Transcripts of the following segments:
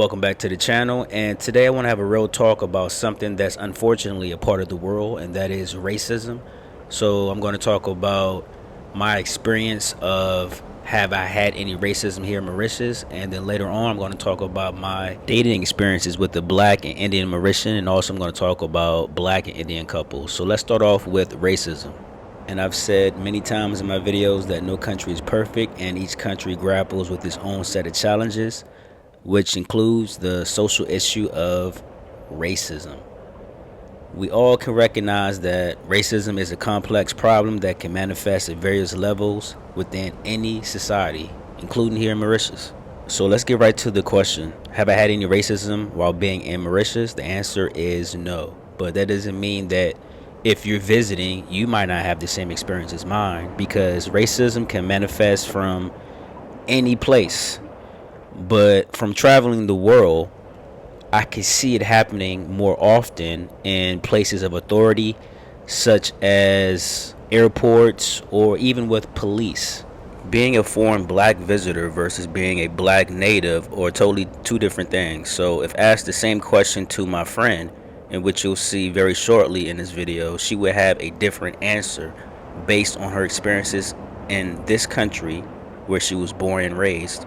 Welcome back to the channel, and today I want to have a real talk about something that's unfortunately a part of the world, and that is racism. So I'm going to talk about my experience of have I had any racism here in Mauritius, and then later on I'm going to talk about my dating experiences with the Black and Indian Mauritian, and also I'm going to talk about Black and Indian couples. So let's start off with racism. And I've said many times in my videos that no country is perfect, and each country grapples with its own set of challenges, which includes the social issue of racism. We all can recognize that racism is a complex problem that can manifest at various levels within any society, including here in Mauritius. So let's get right to the question. Have I had any racism while being in Mauritius? The answer is no. But that doesn't mean that if you're visiting, you might not have the same experience as mine, because racism can manifest from any place. But from traveling the world, I can see it happening more often in places of authority, such as airports or even with police. Being a foreign black visitor versus being a black native are totally two different things. So if asked the same question to my friend, in which you'll see very shortly in this video, she would have a different answer based on her experiences in this country where she was born and raised.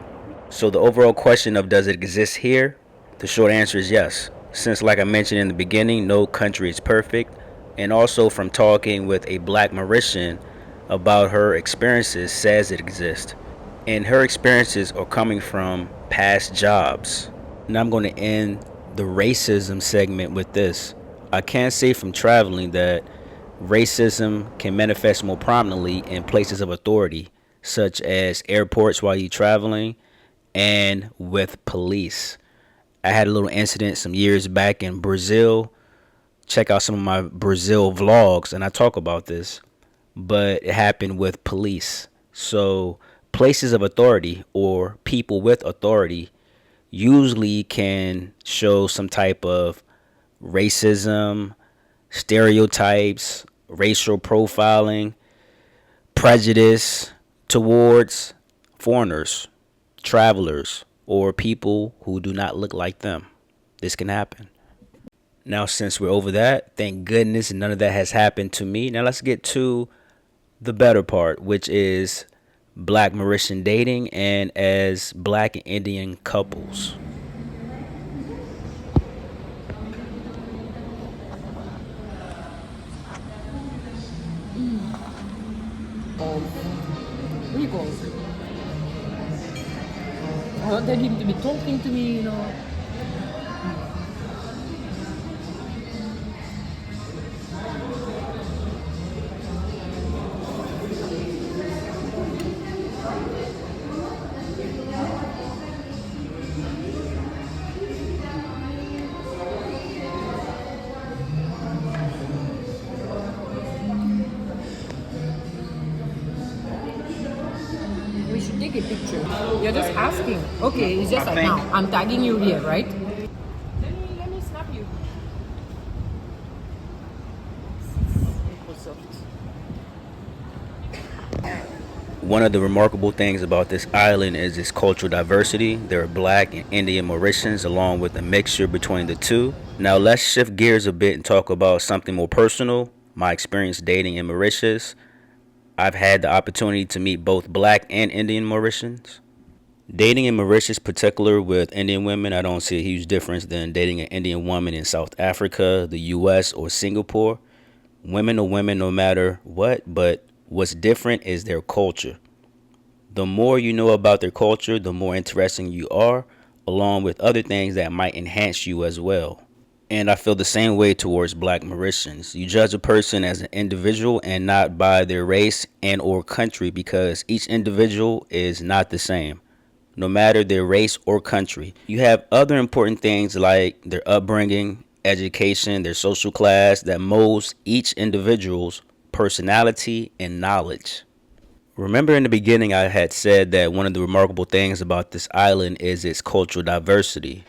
So the overall question of does it exist here? The short answer is yes. Since, like I mentioned in the beginning, no country is perfect. And also from talking with a Black Mauritian about her experiences, says it exists. And her experiences are coming from past jobs. Now I'm going to end the racism segment with this. I can say from traveling that racism can manifest more prominently in places of authority, such as airports while you're traveling, and with police. I had a little incident some years back in Brazil. Check out some of my Brazil vlogs and I talk about this, but it happened with police. So places of authority or people with authority usually can show some type of racism, stereotypes, racial profiling, prejudice towards foreigners, travelers, or people who do not look like them. This can happen. Now, since we're over that, thank goodness none of that has happened to me. Now let's get to the better part, which is Black Mauritian dating and as Black and Indian couples. People. I wanted him to be talking to me. We should take a picture. You're just asking. Okay, it's just like now. I'm tagging you here, right? Let me snap you. One of the remarkable things about this island is its cultural diversity. There are Black and Indian Mauritians along with a mixture between the two. Now let's shift gears a bit and talk about something more personal, my experience dating in Mauritius. I've had the opportunity to meet both Black and Indian Mauritians. Dating in Mauritius, particular with Indian women, I don't see a huge difference than dating an Indian woman in South Africa, the US, or Singapore. Women are women no matter what, but what's different is their culture. The more you know about their culture, the more interesting you are, along with other things that might enhance you as well. And I feel the same way towards Black Mauritians. You judge a person as an individual and not by their race and or country, because each individual is not the same, no matter their race or country. You have other important things like their upbringing, education, their social class that molds each individual's personality and knowledge. Remember in the beginning I had said that one of the remarkable things about this island is its cultural diversity.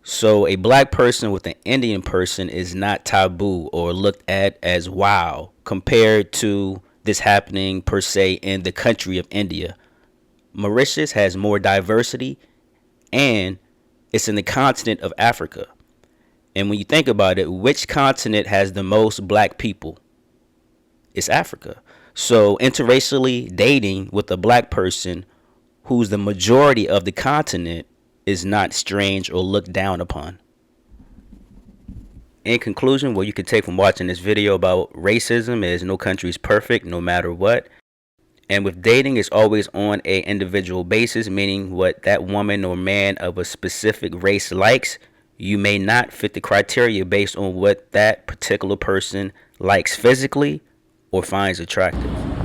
So a Black person with an Indian person is not taboo or looked at as wow compared to this happening per se in the country of India. Mauritius has more diversity and It's in the continent of Africa. And when you think about it, which continent has the most black people? It's Africa. So interracially dating with a black person who's the majority of the continent is not strange or looked down upon. In conclusion, what you can take from watching this video about racism is no country is perfect no matter what. And with dating, it's always on a individual basis, meaning what that woman or man of a specific race likes, you may not fit the criteria based on what that particular person likes physically or finds attractive.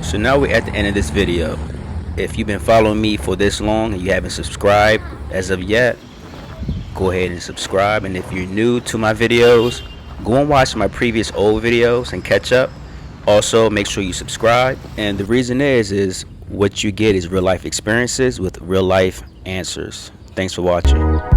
So now we're at the end of this video. If you've been following me for this long and you haven't subscribed as of yet, go ahead and subscribe. And if you're new to my videos, go and watch my previous old videos and catch up. Also, make sure you subscribe. And the reason is what you get is real life experiences with real life answers. Thanks for watching.